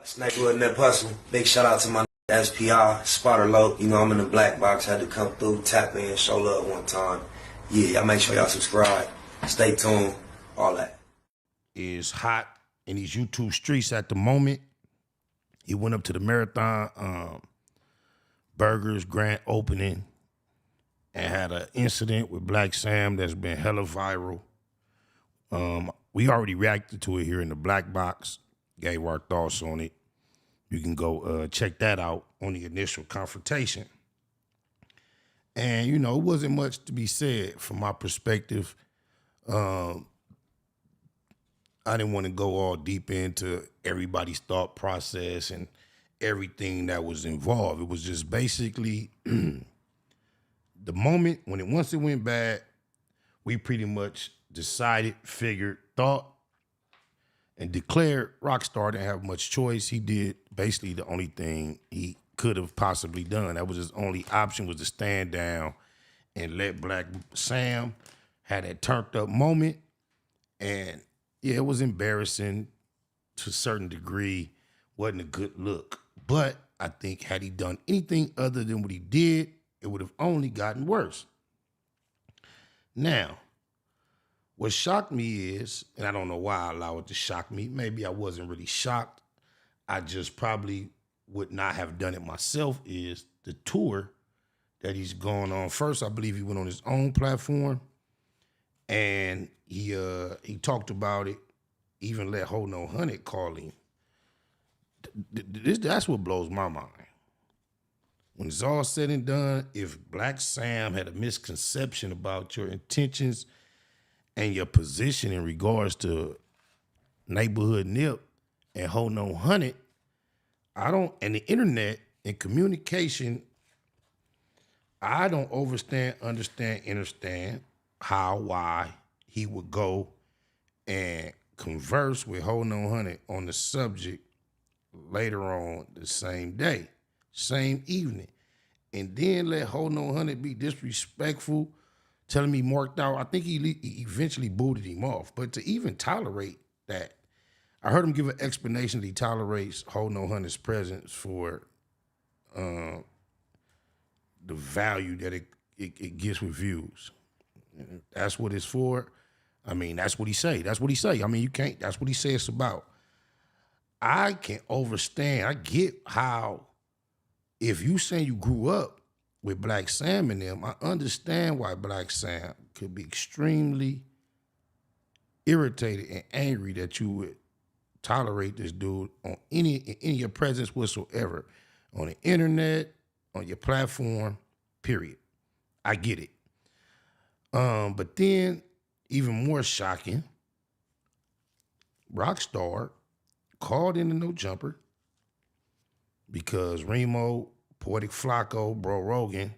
Snake with Nip Hustle. Big shout out to my SPI, Spotter Low. You know I'm in the black box. Had to come through, tap in, show love one time. Yeah, y'all make sure y'all subscribe. Stay tuned. All that. Is hot in these YouTube streets at the moment. He went up to the Marathon Burgers grand opening and had an incident with Blacc Sam that's been hella viral. We already reacted to it here in the black box, gave our thoughts on it. You can go check that out on the initial confrontation. And, you know, it wasn't much to be said from my perspective. I didn't want to go all deep into everybody's thought process and everything that was involved. It was just basically the moment when once it went bad, we pretty much decided, figured, thought, and declared Rockstar didn't have much choice. He did basically the only thing he could have possibly done. That was his only option, was to stand down and let Blacc Sam had that turned up moment. And yeah, it was embarrassing to a certain degree. Wasn't a good look. But I think had he done anything other than what he did, it would have only gotten worse. Now, what shocked me is, and I don't know why I allow it to shock me, maybe I wasn't really shocked, I just probably would not have done it myself, is the tour that he's gone on. First, I believe he went on his own platform, and he talked about it, even let Ho No Hundred call him. That's what blows my mind. When it's all said and done, if Blacc Sam had a misconception about your intentions and your position in regards to Neighborhood Nip and Ho No Hundred, and the internet and communication, I don't understand how, why he would go and converse with Ho No Hundred on the subject later on the same day, same evening, and then let Ho No Hundred be disrespectful, telling me marked out. I think he eventually booted him off. But to even tolerate that, I heard him give an explanation that he tolerates Ho No Hundred's presence for the value that it gets with views. That's what it's for. I mean, that's what he say. That's what he say. I mean, you can't, that's what he says it's about. I can understand. I get how, if you say you grew up with Blacc Sam and them, I understand why Blacc Sam could be extremely irritated and angry that you would tolerate this dude on in your presence whatsoever, on the internet, on your platform, period. I get it. But then, even more shocking, Rockstar called in the No Jumper because Remo, Poetic Flacco, Bro Rogan,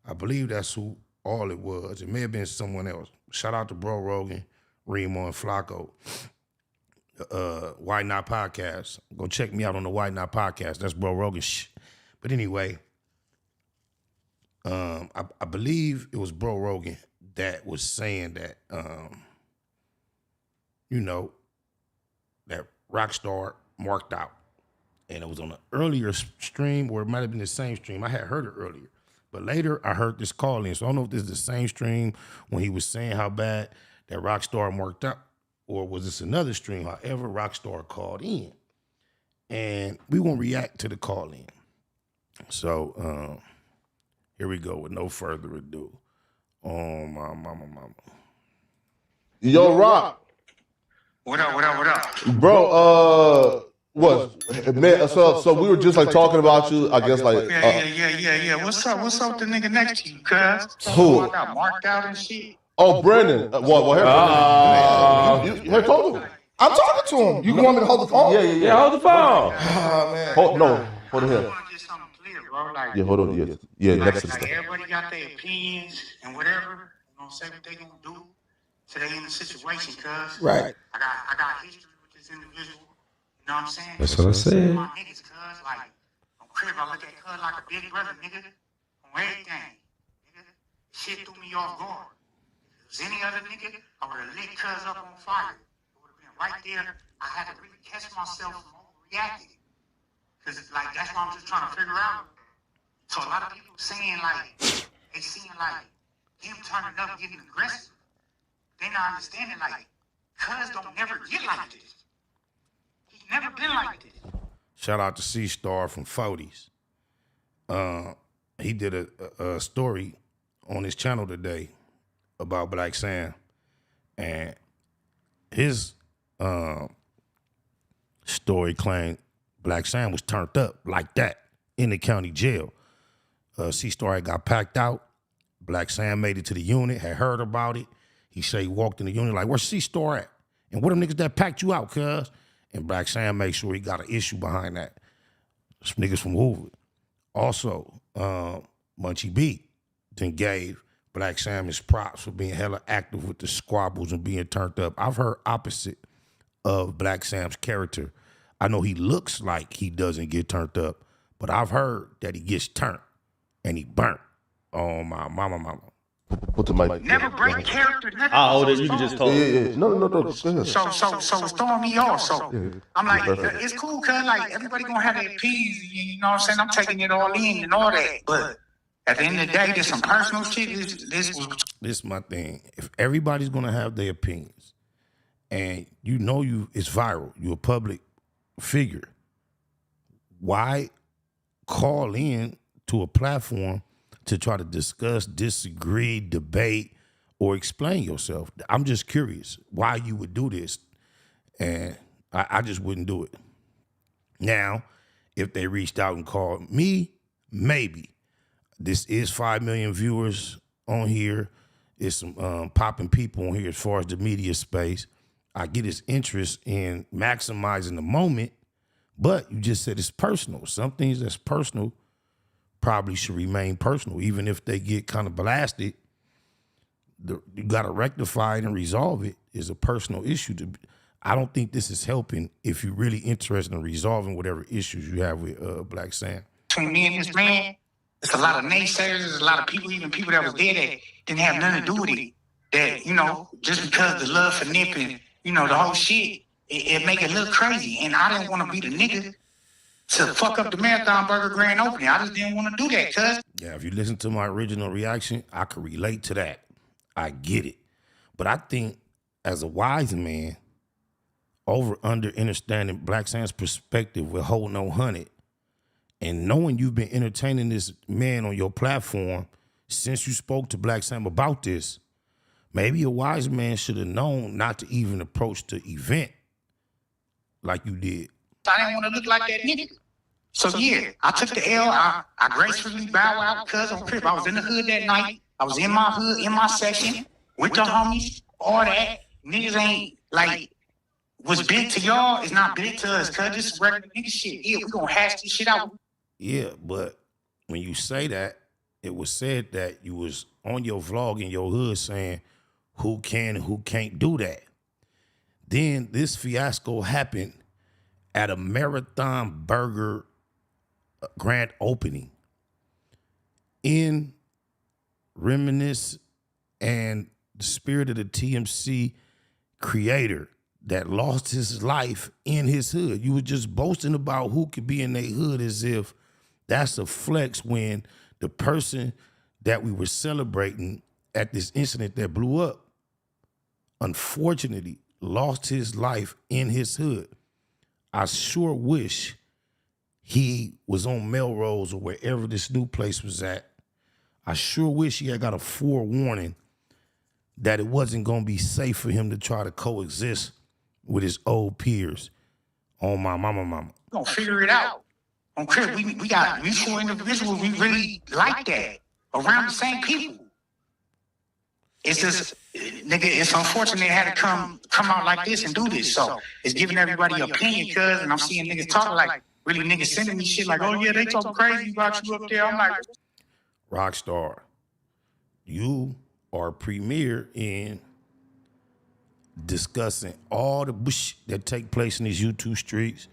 I believe that's who all it was. It may have been someone else. Shout out to Bro Rogan, Remo, and Flacco. Why Not Podcast. Go check me out on the Why Not Podcast. That's Bro Rogan shit. But anyway, I believe it was Bro Rogan that was saying that, you know, that Rockstar marked out. And it was on an earlier stream, or it might have been the same stream. I had heard it earlier. But later, I heard this call in. So I don't know if this is the same stream when he was saying how bad that Rockstar marked out, or was this another stream? However, Rockstar called in. And we won't react to the call in. So here we go with no further ado. Oh, my mama. Yo, Rock. What up? Bro, man, so we were just like talking about you, I guess like Yeah. What's up the nigga next to you, cuz? Who? I got marked out and shit. Oh, Brandon. Well, here, you talk to him. I'm talking to him. You want me to hold the phone? Yeah, hold the phone. Oh, man. Hold it I here. want to get something clear, bro. Like, Yeah, hold on. Yeah, next to the like stuff. everybody got their opinions and whatever. You know, say what they gonna do today in the situation, cuz. Right. I got history with this individual. You know what I'm saying? That's what I said. My niggas, cuz, like, on crib, I look at cuz like a big brother, nigga. On everything. Nigga, shit threw me off guard. If it was any other nigga, I would have lit cuz up on fire. It would have been right there. I had to really catch myself from overreacting. Cause like that's what I'm just trying to figure out. So a lot of people saying like they seeing like him turning up, getting aggressive. They not understanding like cuz don't never get like this. He's never been like this. Shout out to C-Star from 40s. He did a story on his channel today about Blacc Sam, and his story claimed Blacc Sam was turned up like that in the county jail. C-Star had got packed out. Blacc Sam made it to the unit, had heard about it. He said he walked in the unit like, where's C-Star at? And what them niggas that packed you out, cuz? And Blacc Sam made sure he got an issue behind that. Some niggas from Hoover. Also, Munchie B then gave Blacc Sam his props for being hella active with the squabbles and being turned up. I've heard opposite of Blacc Sam's character. I know he looks like he doesn't get turned up, but I've heard that he gets turned and he burnt. Oh, my mama. Put the mic. Never break character, nothing. I'll hold it. You can just talk. Yeah. No. Go ahead. So it's throwing me off. So I'm like, it's cool, cuz like everybody gonna have their opinions. You know what I'm saying? I'm taking it all in and all that. But at the end of the day, there's some personal shit. This is my thing. If everybody's gonna have their opinions, and it's viral, you're a public figure, why call in to a platform to try to discuss, disagree, debate, or explain yourself? I'm just curious why you would do this, and I just wouldn't do it. Now, if they reached out and called me, maybe. This is 5 million viewers on here. There's some popping people on here as far as the media space. I get his interest in maximizing the moment, but you just said it's personal. Some things that's personal probably should remain personal, even if they get kind of blasted. You got to rectify it and resolve it. Is a personal issue. I don't think this is helping if you're really interested in resolving whatever issues you have with Blacc Sam. between me and this man, there's a lot of naysayers, there's a lot of people, even people that was there that didn't have nothing to do with it. That, you know, just because the love for nipping, you know, the whole shit, it make it look crazy. And I didn't want to be the nigga to fuck up the Marathon Burger grand opening. I just didn't want to do that, cuz. Yeah, if you listen to my original reaction, I could relate to that. I get it. But I think as a wise man, over understanding Blacc Sam's perspective with Hold No 100, and knowing you've been entertaining this man on your platform since you spoke to Blacc Sam about this, maybe a wise man should have known not to even approach the event like you did. I didn't want to look like that nigga. So yeah, I took the L. I gracefully bowed out because on Crip. I was in the hood that night. I was in my hood, in my section, with the homies, all that. Niggas ain't like what's big to y'all is not big to us, cuz this is regular nigga shit. Yeah, we gonna hash this shit out. Yeah, but when you say that, it was said that you was on your vlog in your hood saying who can and who can't do that. Then this fiasco happened at a Marathon Burger grand opening in reminisce and the spirit of the TMC creator that lost his life in his hood. You were just boasting about who could be in their hood as if that's a flex when the person that we were celebrating at this incident that blew up, unfortunately, lost his life in his hood. I sure wish he was on Melrose or wherever this new place was at. I sure wish he had got a forewarning that it wasn't going to be safe for him to try to coexist with his old peers. On my mama. We gonna figure it out. On Crip, we got mutual individuals. We really like that around the same people. It's just, nigga, it's unfortunate it had to come out like this and do this. So it's giving everybody an opinion, cuz, and I'm seeing niggas talking like, really niggas sending me shit like, oh yeah, they talking crazy about you up there. I'm like, Rockstar, you are premier in discussing all the bush that take place in these YouTube streets.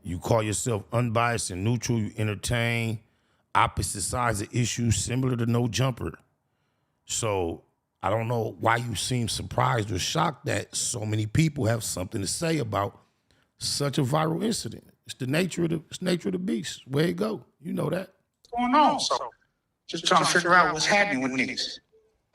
You call yourself unbiased and neutral. You entertain opposite sides of issues similar to No Jumper. So I don't know why you seem surprised or shocked that so many people have something to say about such a viral incident. It's the nature of the beast. Where it go. You know that. What's going on? So just trying to figure out what's happening with niggas.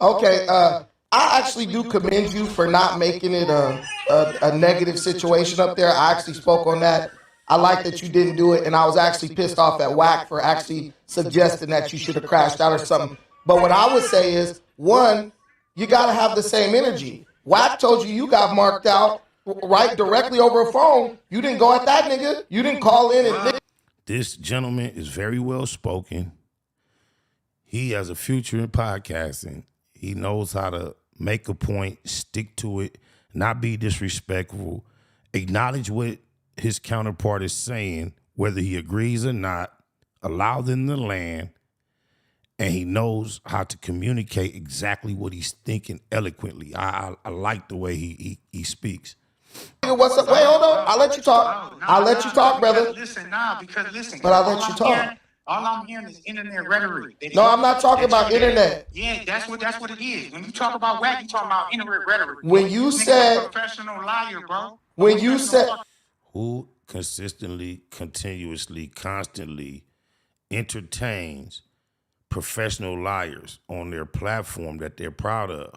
Okay, I actually do commend you for not making it a negative situation up there. I actually spoke on that. I like that you didn't do it, and I was actually pissed off at Whack for actually suggesting that you should have crashed out or something. But what I would say is, one, you got to have the same energy. Whack told you got marked out right directly over a phone. You didn't go at that nigga. You didn't call in and This gentleman is very well spoken. He has a future in podcasting. He knows how to make a point, stick to it, not be disrespectful, acknowledge what his counterpart is saying, whether he agrees or not, allow them to land, and he knows how to communicate exactly what he's thinking eloquently. I like the way he speaks. What's up? Wait, hold on. I'll let you talk. I'll let you talk, brother. Listen. But I'll let you talk. All I'm hearing is internet rhetoric. No, I'm not talking about internet. Yeah, that's what it is. When you talk about Whack, you talking about internet rhetoric. When you Nigga's said, a professional liar, bro. when you said, Who consistently, continuously, constantly entertains professional liars on their platform that they're proud of?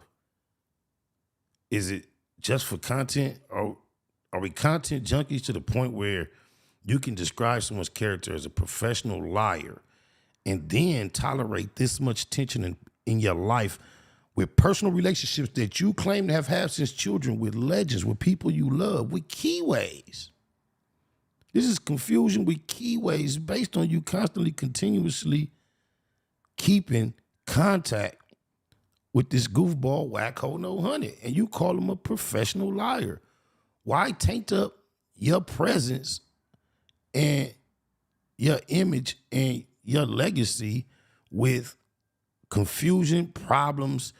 Is it just for content, or are we content junkies to the point where you can describe someone's character as a professional liar and then tolerate this much tension in your life with personal relationships that you claim to have had since children, with legends, with people you love, with keyways? This is confusion with keyways based on you constantly, continuously keeping contact with this goofball Wacko No Honey, and you call him a professional liar. Why taint up your presence and your image and your legacy with confusion, problems,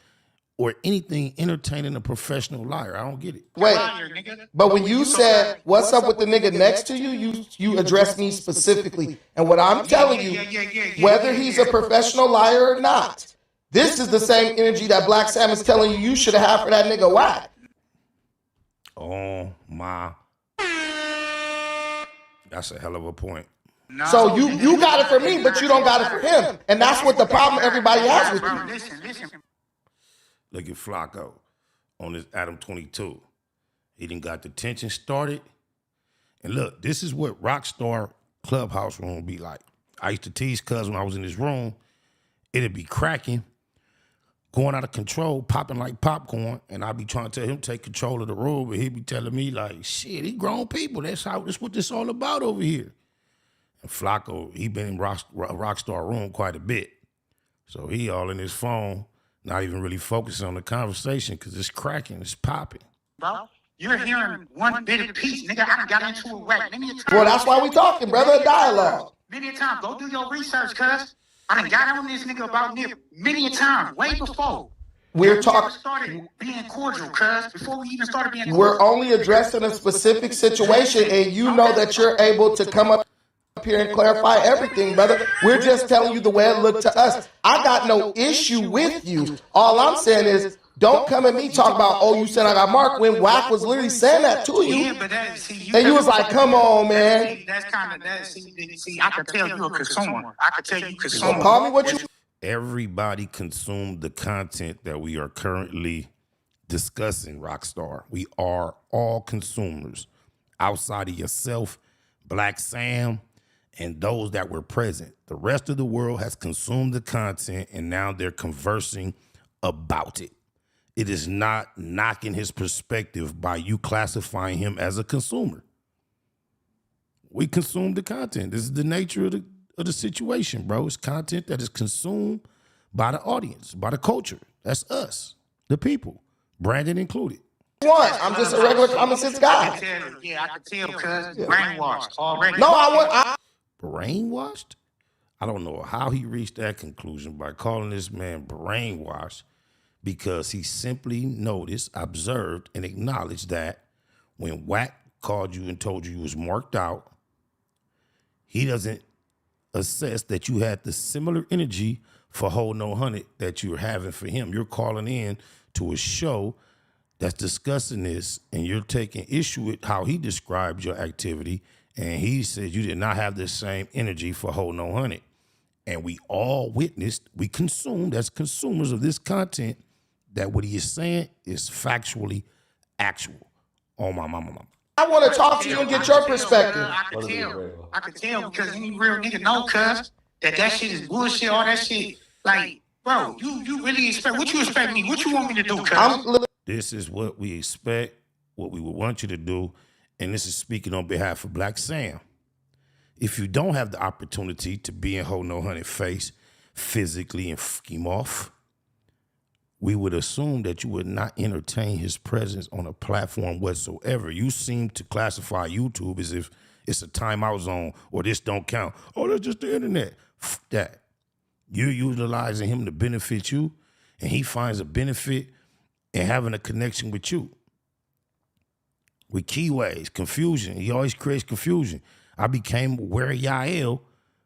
or anything entertaining a professional liar? I don't get it. wait, but when you said, what's up with the nigga next to you, you addressed me specifically. And what I'm telling you, whether he's a professional liar or not, this is the same energy that Blacc Sam is telling you should have had for that nigga Whack. Oh my. That's a hell of a point. So you got it for me, but you don't got it for him. And that's what the problem everybody has with you. Listen. Look at Flacco on his Adam 22. He done got the tension started. And look, this is what Rockstar Clubhouse room be like. I used to tease cuz when I was in this room, it'd be cracking, going out of control, popping like popcorn, and I'd be trying to tell him to take control of the room, but he'd be telling me like, shit, he grown people. That's what this all about over here. And Flacco, he been in Rockstar room quite a bit. So he all in his phone, not even really focusing on the conversation because it's cracking, it's popping. Bro, you're hearing one bit of piece, nigga. I done got into a Whack many a time. Well, that's why we talking, brother. Dialogue. Many a time. Go do your research, cuz. I done got on this nigga about Nip many a time, way before. We're We talking. started being cordial, cuz. Before we even started being We're cordial. only addressing a specific situation, and you know that you're able to come up here and clarify everything, brother. We're just telling you the way it looked to us. I got no issue with you. All I'm saying is, don't come at me talk about, oh, you said I got marked, when Whack was literally saying that to you. Yeah, but that, see, And you was like, come on, man. That's kind of that. See, I can tell you a consumer. I can tell you consumer. Well, call me what you. Everybody consumed the content that we are currently discussing, Rockstar. We are all consumers outside of yourself, Blacc Sam, and those that were present. The rest of the world has consumed the content, and now they're conversing about it. It is not knocking his perspective by you classifying him as a consumer. We consume the content. This is the nature of the situation, bro. It's content that is consumed by the audience, by the culture. That's us, the people, Brandon included. What? I'm just a regular common sense guy. I can tell, cuz brainwashed already. No, I Brainwashed? I don't know how he reached that conclusion by calling this man brainwashed, because he simply noticed, observed, and acknowledged that when Whack called you and told you was marked out, he doesn't assess that you had the similar energy for Hold No 100 that you're having for him. You're calling in to a show that's discussing this, and you're taking issue with how he described your activity, And he said you did not have the same energy for Hold No 100. And we all witnessed, we consumed as consumers of this content, that what he is saying is factually actual. Oh, my mama. I want to talk to you and get your perspective. I could tell because any real nigga know, cuz, that shit is bullshit, all that shit. Like, bro, you really expect, what you expect me? What you want me to do, cuz? This is what we expect, what we would want you to do, and this is speaking on behalf of Black Sam. If you don't have the opportunity to be in Hold No 100 face physically and fuck him off, we would assume that you would not entertain his presence on a platform whatsoever. You seem to classify YouTube as if it's a timeout zone or this don't count. Oh, that's just the internet. Fuck that. You're utilizing him to benefit you, and he finds a benefit in having a connection with you. With keyways, confusion. He always creates confusion. I became aware of Yael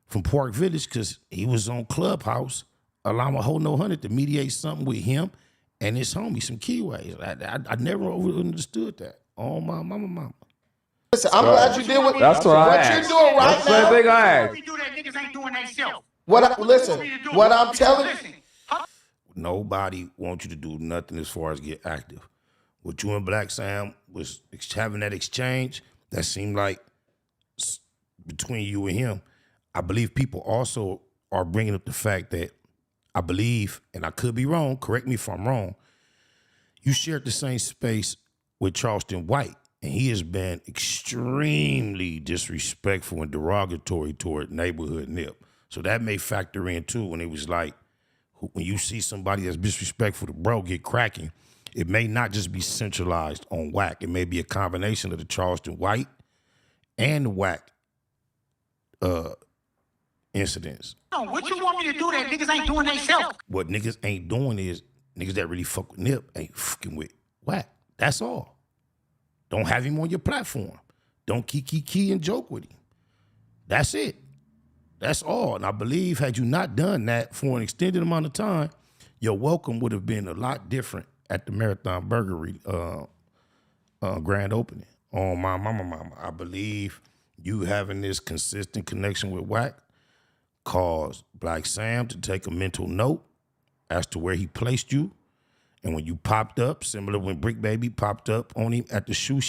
from Park Village because he was on Clubhouse allowing Hold No 100 to mediate something with him and his homie, some keyways. I never understood that. Oh, my mama. Listen, I'm glad you did what you're doing right That's now. the thing I asked. We do that, niggas ain't doing themselves. What I'm telling you. Nobody wants you to do nothing as far as get active. What you and Black Sam was having that exchange, that seemed like between you and him. I believe people also are bringing up the fact that I believe, and I could be wrong, correct me if I'm wrong, you shared the same space with Charleston White, and he has been extremely disrespectful and derogatory toward neighborhood Nip. So that may factor in too when it was like, when you see somebody that's disrespectful to bro get cracking, it may not just be centralized on Whack. It may be a combination of the Charleston White and the Whack incidents. What you want me to do that niggas ain't doing themselves? What niggas ain't doing is niggas that really fuck with Nip ain't fucking with Whack. That's all. Don't have him on your platform. Don't key and joke with him. That's it. That's all. And I believe had you not done that for an extended amount of time, your welcome would have been a lot different at the Marathon Burgery grand opening. Oh, my mama. I believe you having this consistent connection with Whack caused Black Sam to take a mental note as to where he placed you. And when you popped up, similar when Brick Baby popped up on him at the shoe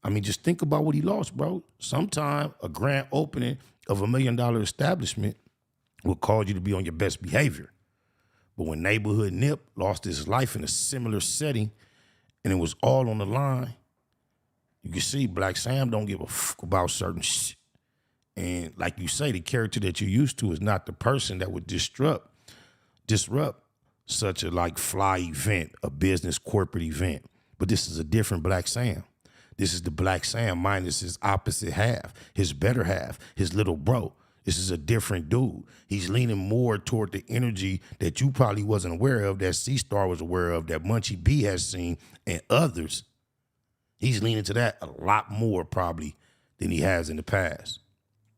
I mean, just think about what he lost, bro. Sometime a grand opening of $1 million establishment will cause you to be on your best behavior. But when Neighborhood Nip lost his life in a similar setting and it was all on the line, you can see Black Sam don't give a fuck about certain shit. And like you say, the character that you're used to is not the person that would disrupt such a like fly event, a business corporate event. But this is a different Black Sam. This is the Black Sam minus his opposite half, his better half, his little bro. This is a different dude. He's leaning more toward the energy that you probably wasn't aware of, that C-Star was aware of, that Munchie B has seen, and others. He's leaning to that a lot more probably than he has in the past.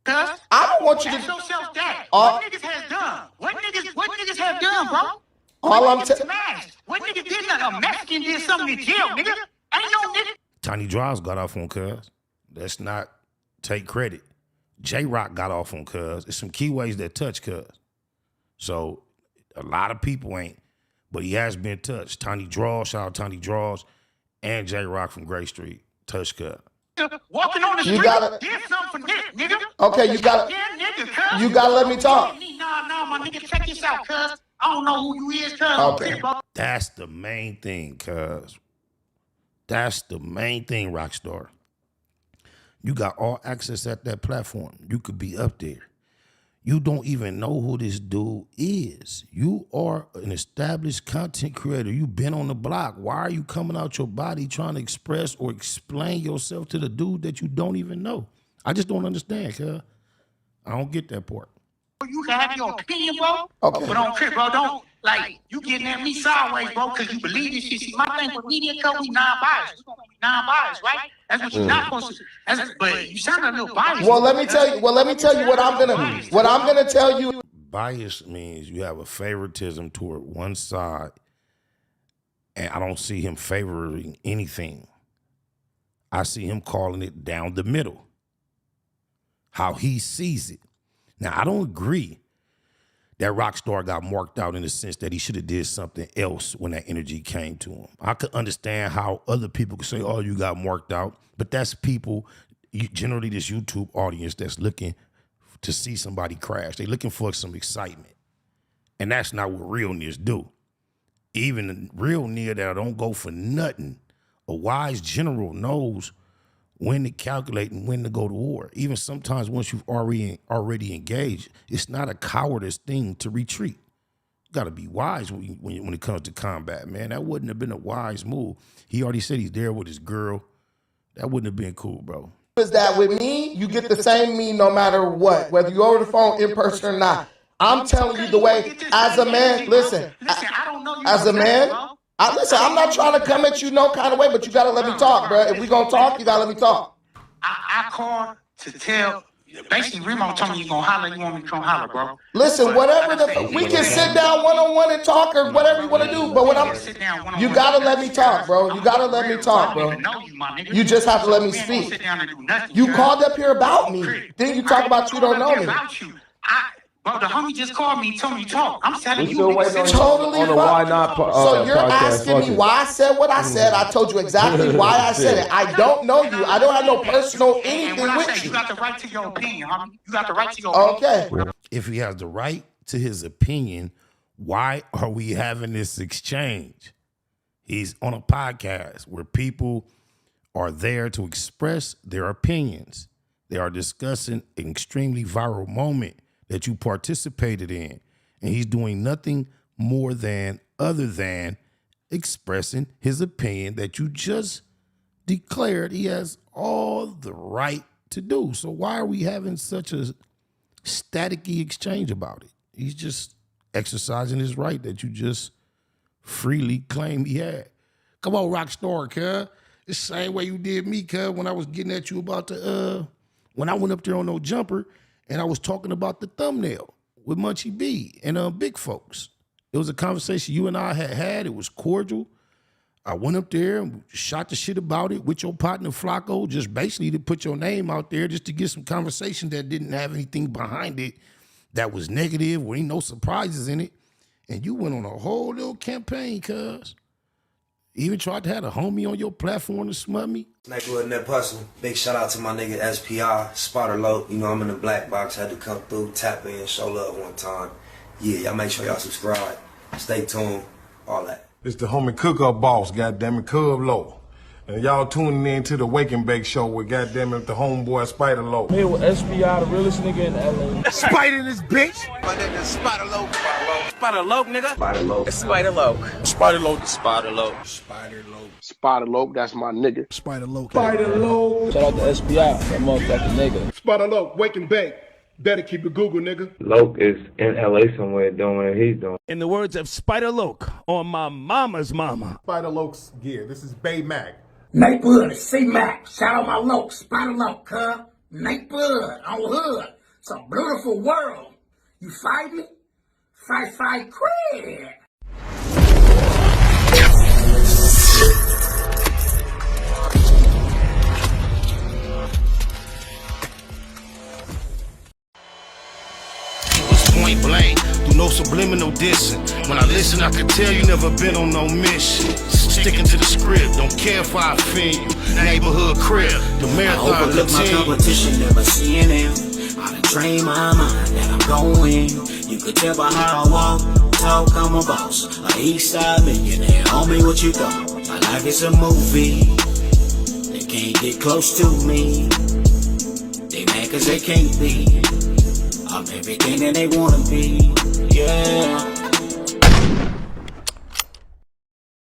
I don't want you to. Ask yourself that. What niggas has done? What niggas have done, bro? All I'm telling. What nigga did nothing? A Mexican did something in jail, nigga. Ain't no nigga. Tiny Draws got off on Cuz. Let's not take credit. J-Rock got off on Cuz. There's some keyways that touch Cuz. So a lot of people ain't, but he has been touched. Tiny Draws, shout out Tiny Draws, and J-Rock from Gray Street touched Cuz. Walking on the street, did something for Nick, nigga. Okay, you gotta let me talk. Nah, my nigga, check this out, cuz. I don't know who you is, cuz. Okay. That's the main thing, Cuz. That's the main thing, Rockstar. You got all access at that platform. You could be up there. You don't even know who this dude is. You are an established content creator. You've been on the block. Why are you coming out your body trying to express or explain yourself to the dude that you don't even know? I just don't understand, cuz. I don't get that part. You can have your opinion, bro. Okay. But on Crip, bro, don't, like, you getting at me sideways, bro, because you believe this shit. See, my thing with media, cuz, we non-biased. We gonna be non-biased, right? That's what you're not supposed to. But you sound a little biased. Well, let me tell you what I'm gonna tell you. Bias means you have a favoritism toward one side, and I don't see him favoring anything. I see him calling it down the middle, how he sees it. Now, I don't agree that Rockstar got marked out in the sense that he should have did something else when that energy came to him. I could understand how other people could say, oh, you got marked out, but that's people, generally this YouTube audience that's looking to see somebody crash. They're looking for some excitement. And that's not what real niggas do. Even a real nigga that don't go for nothing, a wise general knows when to calculate and when to go to war. Even sometimes once you've already engaged, it's not a cowardice thing to retreat. You got to be wise when it comes to combat, man. That wouldn't have been a wise move. He already said he's there with his girl. That wouldn't have been cool, bro. Is that with me, you get the same me no matter what, whether you over the phone, in person or not. I'm telling you the way, as a man, listen, I don't know you as a man, I'm not trying to come at you no kind of way, but you got to let me talk, bro. If we going to talk, you got to let me talk. I called to tell, basically, Remo told me you going to holler, you want me to come holler, bro. Listen, whatever we can sit down one-on-one and talk or whatever you want to do, but you got to let me talk, bro. You got to let me talk, bro. You just have to let me speak. You called up here about me. Then you talk about you don't know me. Bro, the homie just called me, told me to talk. I'm telling you. Totally on the Why Not So you're asking me why I said what I said. I told you exactly why I said it. I don't know you. I don't have no personal anything with you. You got the right to your opinion, homie. You got the right to your opinion. Okay. If he has the right to his opinion, why are we having this exchange? He's on a podcast where people are there to express their opinions. They are discussing an extremely viral moment that you participated in. And he's doing nothing more than other than expressing his opinion that you just declared he has all the right to do. So why are we having such a staticky exchange about it? He's just exercising his right that you just freely claim he had. Come on, Rockstar, cuz. It's the same way you did me, cuz, when I was getting at you about when I went up there on no jumper and I was talking about the thumbnail with Munchie B and big folks. It was a conversation you and I had. It was cordial. I went up there and shot the shit about it with your partner Flacco, just basically to put your name out there just to get some conversation that didn't have anything behind it that was negative, where ain't no surprises in it. And you went on a whole little campaign, cuz. Even tried to have a homie on your platform to smut me. Nigga Net Hustle. Big shout out to my nigga SPI, Spotter Low. You know I'm in the black box. Had to come through, tap in, show love one time. Yeah, y'all make sure y'all subscribe. Stay tuned, all that. It's the homie cook-up boss, goddammit, Cub Low. And y'all tuning in to the Wake and Bake show with goddammit the homeboy Spider Low. Here with SPI, the realest nigga in LA. Spider this bitch! My nigga Spider Low. Spider Low, nigga. Spider Low. It's Spider Low. Spider Low. Spider Low. Spider Low. Spider Low, that's my nigga. Spider Low. Spider Low. Shout out to SPI, that motherfucking nigga. Spider Low, Wake and Bake. Better keep it Google, nigga. Loke is in LA somewhere doing what he's doing. In the words of Spider Loke on my mama's mama. Spider Loke's gear. This is Bay Mac. Nightblood, C-Mac, shout out my Loke, Spider Loke, cuz. Nightblood, on hood. It's a beautiful world. You fight me? Fight, cred. Point blank, do no subliminal dissing. When I listen, I can tell you never been on no mission. Sticking to the script, don't care if I offend you. Neighborhood crib, the marathon I overlook my competition, never seeing them. I done trained my mind that I'm going. You could tell by how I walk, talk, I'm a boss. A east side millionaire, homie, what you thought? My life is a movie. They can't get close to me. They mad cause they can't be. I'm everything that they wanna be, yeah.